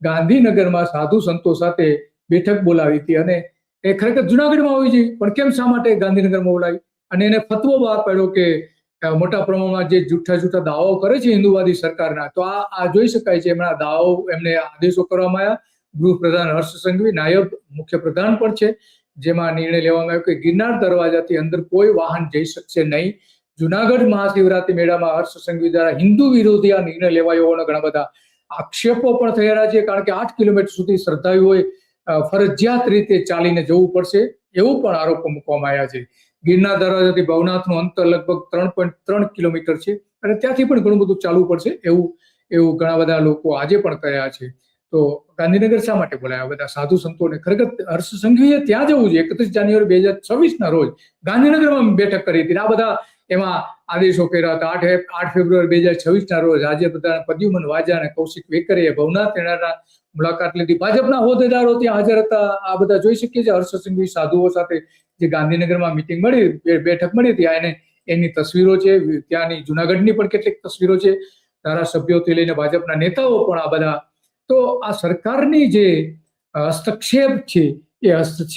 ગાંધીનગરમાં સાધુ સંતો સાથે બેઠક બોલાવી હતી અને એ ખરેખર જુનાગઢમાં હોવી જોઈએ, પણ કેમ શા માટે ગાંધીનગરમાં બોલાવી? અને એને ફતવો બહાર પાડ્યો કે મોટા પ્રમાણમાં જે જૂઠા દાવાઓ કરે છે હિન્દુવાદી સરકારના, તો આ જોઈ શકાય છે એમના દાવાઓ, એમને આદેશો કરવામાં આવ્યા. ગૃહપ્રધાન હર્ષ સંઘવી નાયબ મુખ્યપ્રધાન પણ છે, જેમાં નિર્ણય લેવામાં આવ્યો કે ગિરનાર દરવાજાથી અંદર કોઈ વાહન જઈ શકશે નહીં. જુનાગઢ મહાશિવરાત્રી મેળામાં હર્ષ સંઘવી દ્વારા હિન્દુ વિરોધી આ નિર્ણય લેવાયો હોવાના ઘણા બધા આક્ષેપો પણ થઈ રહ્યા છે, કારણ કે 8 કિલોમીટર સુધી શ્રદ્ધાળુઓએ ફરજિયાત રીતે ચાલીને જવું પડશે એવું પણ આરોપો મૂકવામાં આવ્યા છે. ગિરનાર દરવાજાથી ભવનાથનું અંતર લગભગ 3.3 કિલોમીટર છે અને ત્યાંથી પણ ઘણું બધું ચાલવું પડશે એવું ઘણા બધા લોકો આજે પણ કહ્યા છે. તો ગાંધીનગર શા માટે બોલાયા બધા સાધુ સંતોને? ખરેખર હર્ષ સંઘવીએ ત્યાં જવું છે. 31 જાન્યુઆરી 2026 રોજ ગાંધીનગરમાં બેઠક કરી હતી. આ બધા એમાં આદેશો કર્યા હતા. 8 ફેબ્રુઆરી 2026 રોજ આજે બધા પ્રદ્યુમન વાજા અને કૌશિક વેકરીએ ભવનાથ મેળાના મુલાકાત લીધી. ભાજપના હોદ્દેદારો ત્યાં હાજર હતા. આ બધા જોઈ શકીએ છીએ. હર્ષ સંઘવી સાધુઓ સાથે જે ગાંધીનગરમાં મીટિંગ બેઠક મળી હતી, એની તસવીરો છે. ત્યાંની જુનાગઢની પણ કેટલીક તસવીરો છે. ધારાસભ્યોથી લઈને ભાજપના નેતાઓ પણ આ બધા. તો આ સરકારની જે હસ્તક્ષેપ છે એ હસ્તક્ષેપ